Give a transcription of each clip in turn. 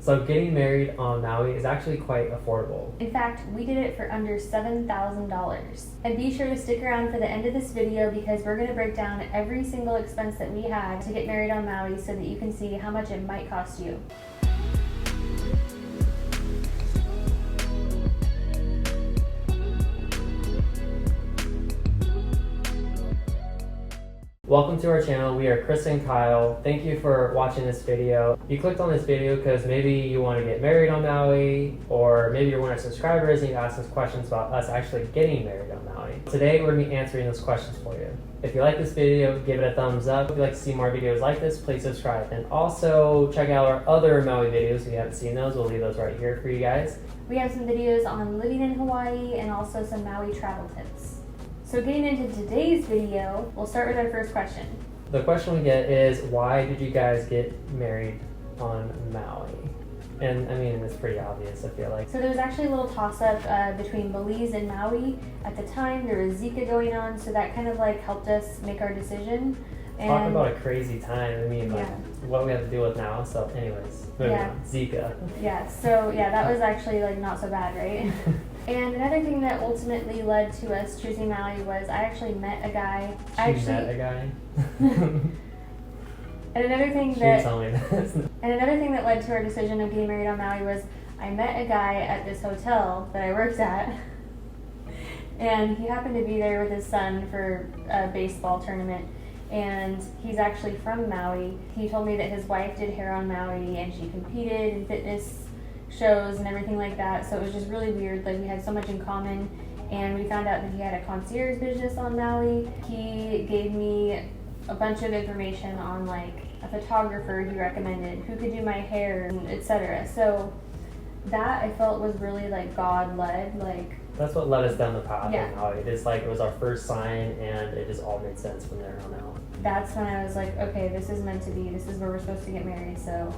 So getting married on Maui is actually quite affordable. In fact, we did it for under $7,000. And be sure to stick around for the end of this video because we're going to break down every single expense that we had to get married on Maui so that you can see how much it might cost you. Welcome to our channel. We are Chris and Kyle. Thank you for watching this video. You clicked on this video because maybe you want to get married on Maui, or maybe you're one of our subscribers and you ask us questions about us actually getting married on Maui. Today we're going to be answering those questions for you. If you like this video, give it a thumbs up. If you'd like to see more videos like this, please subscribe. And also check out our other Maui videos. If you haven't seen those, we'll leave those right here for you guys. We have some videos on living in Hawaii and also some Maui travel tips. So getting into today's video, we'll start with our first question. The question we get is, why did you guys get married on Maui? And I mean, it's pretty obvious, I feel like. So there was actually a little toss-up between Belize and Maui. At the time, there was Zika going on, so that kind of like helped us make our decision. And talk about a crazy time. I mean, like, yeah. What we have to deal with now. So anyways, moving on. Zika. Yeah, so yeah, that was actually like not so bad, right? And another thing that ultimately led to us choosing Maui was I actually met a guy. Met a guy? And another thing that led to our decision of getting married on Maui was I met a guy at this hotel that I worked at, and he happened to be there with his son for a baseball tournament, and he's actually from Maui. He told me that his wife did hair on Maui and she competed in fitness shows and everything like that, so it was just really weird. Like, we had so much in common, and we found out that he had a concierge business on Maui. He gave me a bunch of information on like a photographer he recommended who could do my hair, etc. So that I felt was really like God led. Like, that's what led us down the path yeah. of Maui. It is like it was our first sign, and it just all made sense from there on out. That's when I was like, okay, this is meant to be. This is where we're supposed to get married. So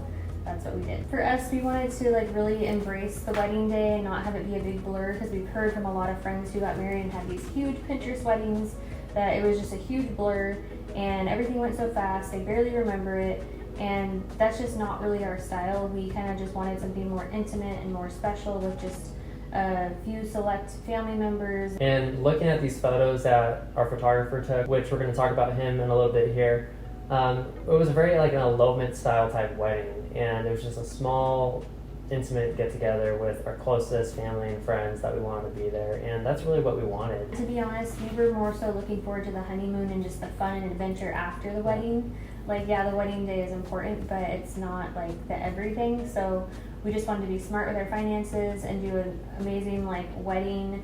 that's what we did. For us, we wanted to like really embrace the wedding day and not have it be a big blur, because we've heard from a lot of friends who got married and had these huge Pinterest weddings that it was just a huge blur and everything went so fast, they barely remember it, and that's just not really our style. We kind of just wanted something more intimate and more special with just a few select family members. And looking at these photos that our photographer took, which we're going to talk about him in a little bit here, it was very like an elopement style type wedding, and it was just a small intimate get together with our closest family and friends that we wanted to be there, and that's really what we wanted. To be honest, we were more so looking forward to the honeymoon and just the fun and adventure after the wedding. Like, yeah, the wedding day is important, but it's not like the everything, so we just wanted to be smart with our finances and do an amazing like wedding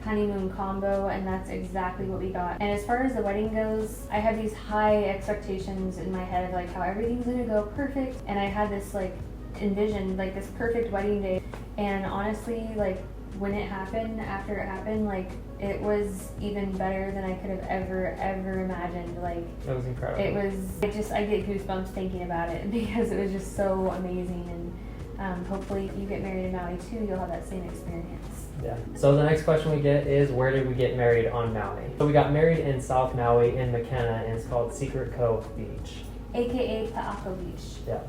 honeymoon combo, and that's exactly what we got. And as far as the wedding goes, I had these high expectations in my head of like how everything's gonna go perfect, and I had this like envisioned like this perfect wedding day, and honestly, like when it happened, after it happened, like it was even better than I could have ever imagined. Like, it was incredible. I get goosebumps thinking about it because it was just so amazing, and hopefully if you get married in Maui too, you'll have that same experience. Yeah. So the next question we get is, where did we get married on Maui? So we got married in South Maui in Makena, and it's called Secret Cove Beach, aka Pa'ako Beach. Yeah.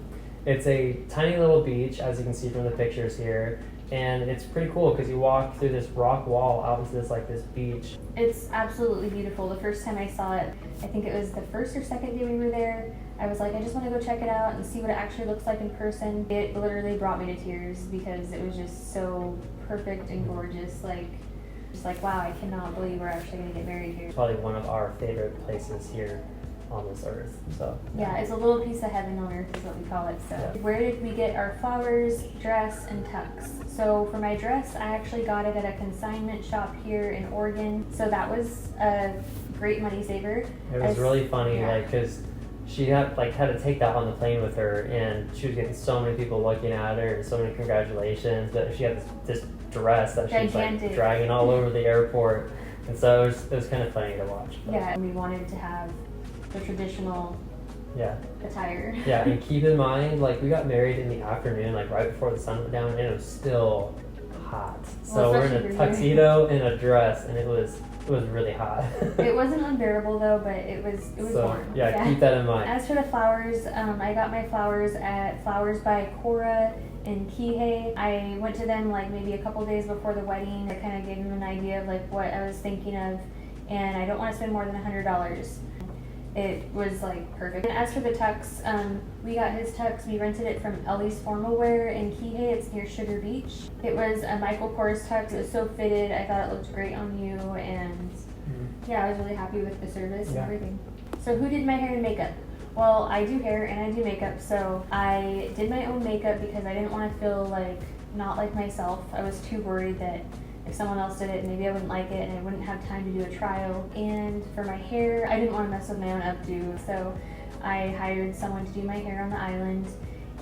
It's a tiny little beach, as you can see from the pictures here, and it's pretty cool because you walk through this rock wall out into this beach. It's absolutely beautiful. The first time I saw it, I think it was the first or second day we were there, I was like, I just want to go check it out and see what it actually looks like in person. It literally brought me to tears because it was just so perfect and gorgeous. Just like, wow, I cannot believe we're actually going to get married here. It's probably one of our favorite places here on this earth. So yeah, it's a little piece of heaven on earth is what we call it. So yeah. Where did we get our flowers, dress, and tux? So for my dress, I actually got it at a consignment shop here in Oregon, so that was a great money saver. It was really funny, yeah. Like, because she had to take that on the plane with her, and she was getting so many people looking at her and so many congratulations, but she had this dress that she was like dragging all over the airport, and so it was kind of funny to watch. But. Yeah, and we wanted to have the traditional attire. Yeah, and keep in mind, like, we got married in the afternoon, like right before the sun went down, and it was still hot. So we're in a tuxedo and a dress, and it was really hot. It wasn't unbearable though, but it was warm. Yeah, keep that in mind. As for the flowers, I got my flowers at Flowers by Cora in Kihei. I went to them like maybe a couple days before the wedding. I kind of gave them an idea of like what I was thinking of, and I don't want to spend more than $100. It was like perfect. And as for the tux, we got his tux. We rented it from Elly's Formal Wear in Kihei. It's near Sugar Beach. It was a Michael Kors tux. It was so fitted. I thought it looked great on you, and yeah, I was really happy with the service and everything. So who did my hair and makeup? Well, I do hair and I do makeup, so I did my own makeup because I didn't want to feel like not like myself. I was too worried that if someone else did it, maybe I wouldn't like it and I wouldn't have time to do a trial. And for my hair, I didn't want to mess with my own updo, so I hired someone to do my hair on the island,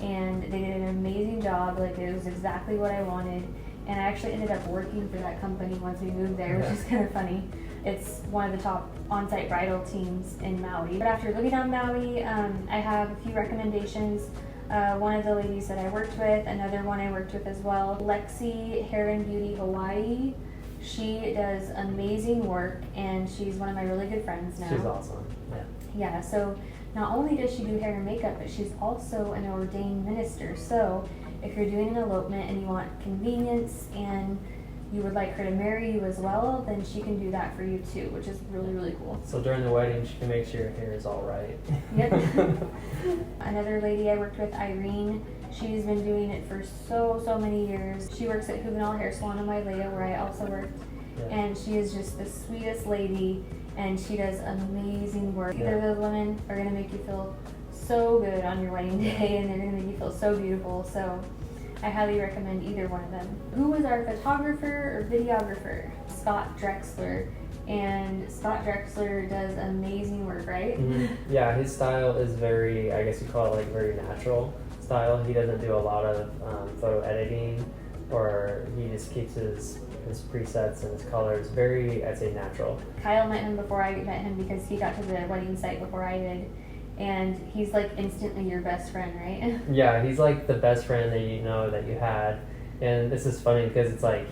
and they did an amazing job. Like, it was exactly what I wanted, and I actually ended up working for that company once we moved there, which is kind of funny. It's one of the top on-site bridal teams in Maui. But after looking on Maui, I have a few recommendations. One of the ladies that I worked with, another one I worked with as well, Lexi Hair and Beauty Hawaii. She does amazing work, and she's one of my really good friends now. She's awesome. Yeah, so not only does she do hair and makeup, but she's also an ordained minister. So if you're doing an elopement and you want convenience and you would like her to marry you as well, then she can do that for you too, which is really, really cool. So during the wedding, she can make sure your hair is all right. Yep. Another lady I worked with, Irene, she's been doing it for so many years. She works at Juvenile Hair Salon in Wailea, where I also worked, and she is just the sweetest lady, and she does amazing work. Either of those women are going to make you feel so good on your wedding day, and they're going to make you feel so beautiful. So I highly recommend either one of them. Who was our photographer or videographer? Scott Drexler. And Scott Drexler does amazing work, right? Yeah, his style is very, I guess you call it like very natural style. He doesn't do a lot of photo editing, or he just keeps his presets and his colors very, I'd say, natural. Kyle met him before I met him because he got to the wedding site before I did. And he's like instantly your best friend, right? Yeah, he's like the best friend that you know that you had. And this is funny because it's like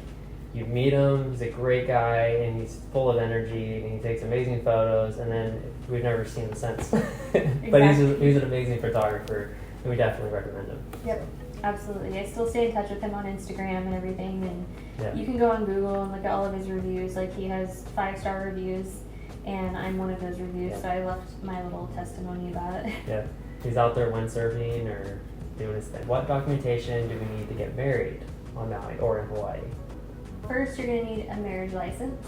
you meet him, he's a great guy, and he's full of energy, and he takes amazing photos, and then we've never seen him since. But he's an amazing photographer, and we definitely recommend him. Yep, absolutely. I still stay in touch with him on Instagram and everything, and you can go on Google and look at all of his reviews. Like, he has 5-star reviews, and I'm one of those reviews, so I left my little testimony about it. Yeah, he's out there windsurfing or doing his thing. What documentation do we need to get married on Maui or in Hawaii? First, you're going to need a marriage license,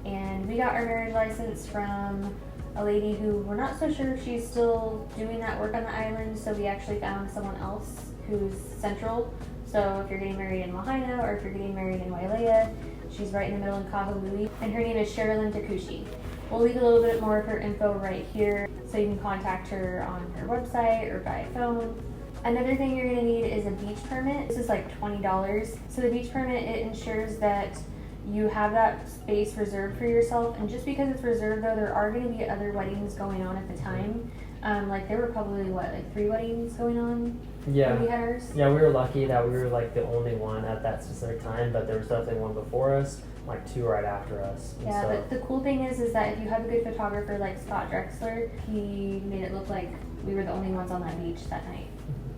and we got our marriage license from a lady who we're not so sure if she's still doing that work on the island, so we actually found someone else who's central. So if you're getting married in Lahaina or if you're getting married in Wailea, she's right in the middle in Kahului, and her name is Sherilyn Takushi. We'll leave a little bit more of her info right here, so you can contact her on her website or by phone. Another thing you're going to need is a beach permit. This is like $20. So the beach permit, it ensures that you have that space reserved for yourself. And just because it's reserved, though, there are going to be other weddings going on at the time. Like, there were probably, like 3 weddings going on? Yeah. When we had ours? Yeah, we were lucky that we were like the only one at that specific time, but there was definitely one before us, like 2 right after us. And yeah, but the cool thing is that if you have a good photographer like Scott Drexler, he made it look like we were the only ones on that beach that night.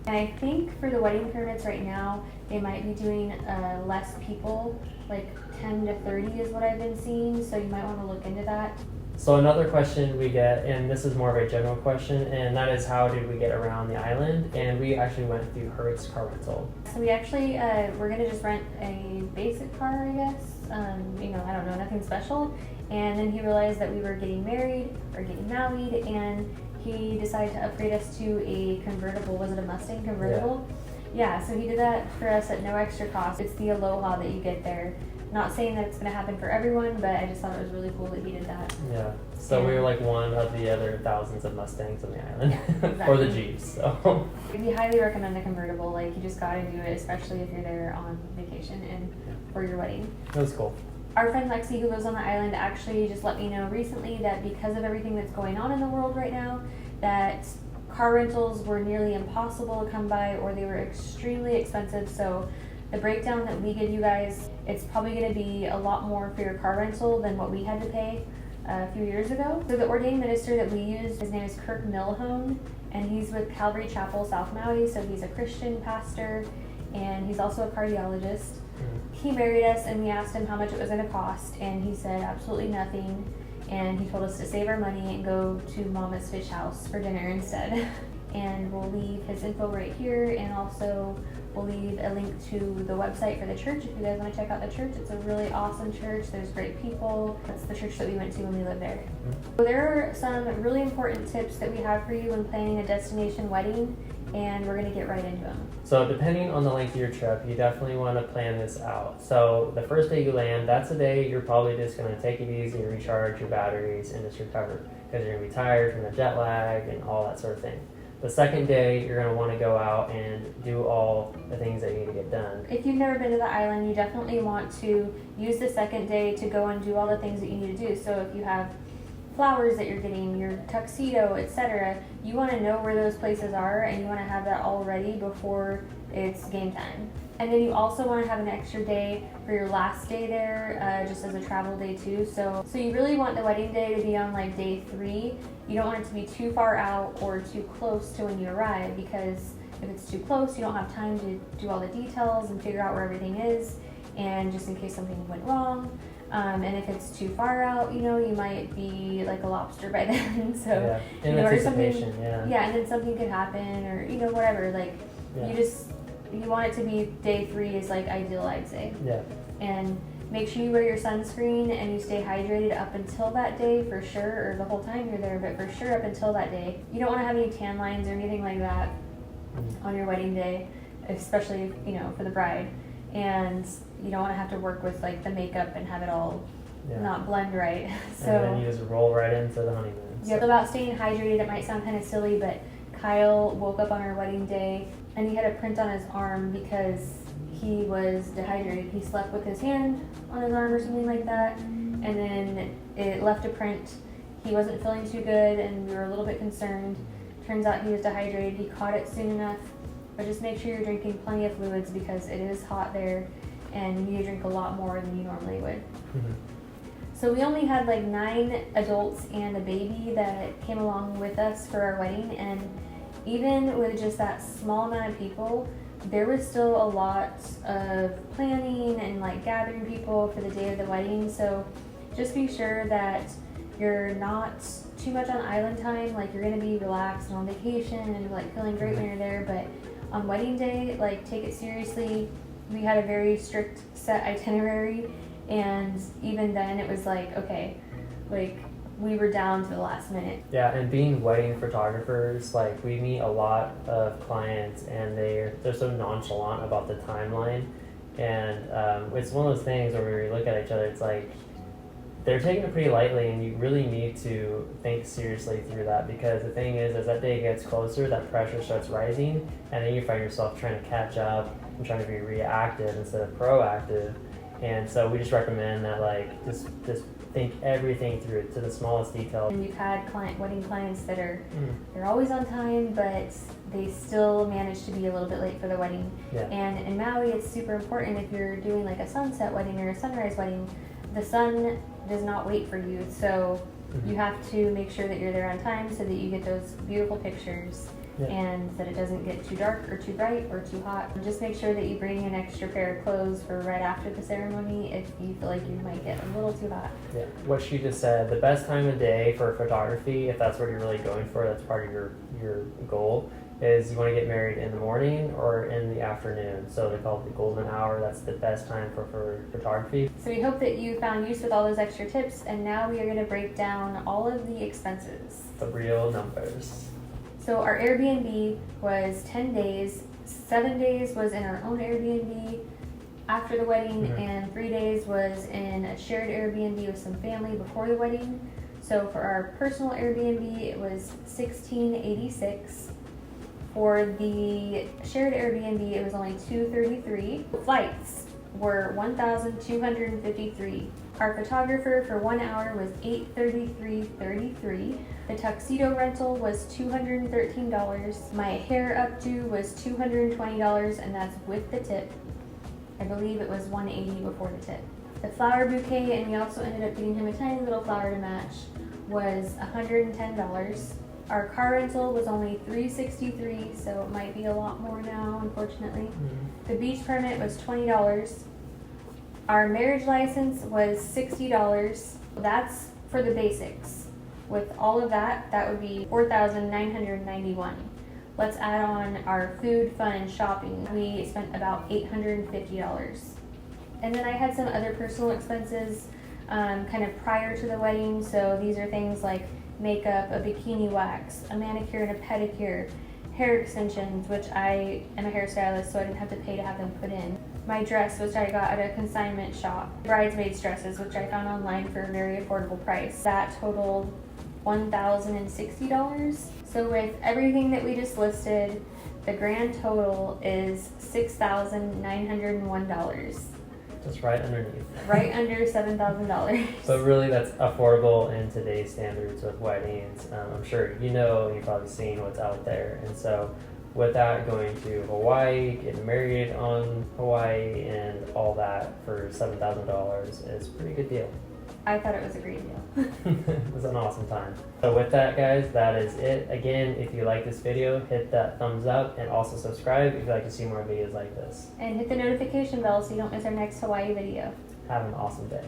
And I think for the wedding permits right now, they might be doing less people, like 10 to 30 is what I've been seeing, so you might want to look into that. So another question we get, and this is more of a general question, and that is how did we get around the island? And we actually went through Hertz car rental. So we actually, we're going to just rent a basic car, I guess. You know, I don't know, nothing special. And then he realized that we were getting married, or getting married, and he decided to upgrade us to a convertible. Was it a Mustang convertible? Yeah, so he did that for us at no extra cost. It's the Aloha that you get there. Not saying that it's going to happen for everyone, but I just thought it was really cool that he did that. Yeah, so we were like one of the other thousands of Mustangs on the island, or the Jeeps. So we highly recommend the convertible. Like, you just got to do it, especially if you're there on vacation and for your wedding. It was cool. Our friend Lexi, who lives on the island, actually just let me know recently that because of everything that's going on in the world right now, that car rentals were nearly impossible to come by, or they were extremely expensive. So the breakdown that we give you guys, it's probably going to be a lot more for your car rental than what we had to pay a few years ago. So the ordained minister that we used, his name is Kirk Milhone, and he's with Calvary Chapel, South Maui, so he's a Christian pastor, and he's also a cardiologist. He married us, and we asked him how much it was going to cost, and he said absolutely nothing. And he told us to save our money and go to Mama's Fish House for dinner instead. And we'll leave his info right here, and also we'll leave a link to the website for the church if you guys want to check out the church. It's a really awesome church. There's great people. That's the church that we went to when we lived there. So there are some really important tips that we have for you when planning a destination wedding, and we're going to get right into them. So depending on the length of your trip, you definitely want to plan this out. So the first day you land, that's the day you're probably just going to take it easy and recharge your batteries and just recover, because you're going to be tired from the jet lag and all that sort of thing. The second day, you're going to want to go out and do all the things that you need to get done. If you've never been to the island, you definitely want to use the second day to go and do all the things that you need to do. So if you have flowers that you're getting, your tuxedo, etc., you want to know where those places are, and you want to have that all ready before it's game time. And then you also want to have an extra day for your last day there, just as a travel day too. So you really want the wedding day to be on like day 3. You don't want it to be too far out or too close to when you arrive, because if it's too close, you don't have time to do all the details and figure out where everything is, and just in case something went wrong. And if it's too far out, you might be like a lobster by then. So, yeah. In anticipation, yeah, and then something could happen, or whatever. Like, you want it to be day 3 is like ideal, I'd say. Yeah. And make sure you wear your sunscreen and you stay hydrated up until that day for sure, or the whole time you're there, but for sure up until that day. You don't want to have any tan lines or anything like that on your wedding day, especially for the bride. And you don't want to have to work with like the makeup and have it all not blend right. So and then you just roll right into the honeymoon. Yeah, about staying hydrated, it might sound kind of silly, but Kyle woke up on our wedding day and he had a print on his arm because he was dehydrated. He slept with his hand on his arm or something like that, and then it left a print. He wasn't feeling too good, and we were a little bit concerned. Turns out he was dehydrated. He caught it soon enough, but just make sure you're drinking plenty of fluids because it is hot there, and you need to drink a lot more than you normally would. So we only had like 9 adults and a baby that came along with us for our wedding, and even with just that small amount of people, there was still a lot of planning and like gathering people for the day of the wedding. So just be sure that you're not too much on island time, like you're gonna be relaxed and on vacation and like feeling great when you're there, but on wedding day, like take it seriously. We had a very strict set itinerary, and even then it was like, okay, like we were down to the last minute. Yeah, and being wedding photographers, like we meet a lot of clients and they're so nonchalant about the timeline, and it's one of those things where we look at each other, it's like they're taking it pretty lightly, and you really need to think seriously through that, because the thing is, as that day gets closer, that pressure starts rising, and then you find yourself trying to catch up and trying to be reactive instead of proactive. And so we just recommend that, like, just think everything through to the smallest detail. And we've had wedding clients that are they're always on time, but they still manage to be a little bit late for the wedding. Yeah. And in Maui, it's super important if you're doing like a sunset wedding or a sunrise wedding, the sun does not wait for you. So you have to make sure that you're there on time so that you get those beautiful pictures. Yeah. And that it doesn't get too dark or too bright or too hot. And just make sure that you bring an extra pair of clothes for right after the ceremony if you feel like you might get a little too hot. Yeah, what she just said, the best time of day for photography, if that's what you're really going for, that's part of your goal, is you want to get married in the morning or in the afternoon. So they call it the golden hour. That's the best time for photography. So we hope that you found use with all those extra tips, and now we are going to break down all of the expenses. The real numbers. So our Airbnb was 10 days, 7 days was in our own Airbnb after the wedding, and 3 days was in a shared Airbnb with some family before the wedding. So for our personal Airbnb, it was $1,686. For the shared Airbnb, it was only $233. Flights were $1,253. Our photographer for 1 hour was $833.33. The tuxedo rental was $213. My hair updo was $220, and that's with the tip. I believe it was $180 before the tip. The flower bouquet, and we also ended up getting him a tiny little flower to match, was $110. Our car rental was only $363, so it might be a lot more now, unfortunately. The beach permit was $20. Our marriage license was $60. That's for the basics. With all of that, that would be $4,991. Let's add on our food, fun, and shopping. We spent about $850. And then I had some other personal expenses kind of prior to the wedding. So these are things like makeup, a bikini wax, a manicure and a pedicure, hair extensions, which I am a hairstylist, so I didn't have to pay to have them put in. My dress, which I got at a consignment shop. Bridesmaids dresses, which I found online for a very affordable price. That totaled $1,060. So with everything that we just listed, the grand total is $6,901. Just right underneath. Right under $7,000. But really, that's affordable in today's standards with weddings. I'm sure you've probably seen what's out there. And so with that, going to Hawaii, getting married on Hawaii, and all that for $7,000 is a pretty good deal. I thought it was a great deal. It was an awesome time. So with that, guys, that is it. Again, if you like this video, hit that thumbs up and also subscribe if you'd like to see more videos like this. And hit the notification bell so you don't miss our next Hawaii video. Have an awesome day.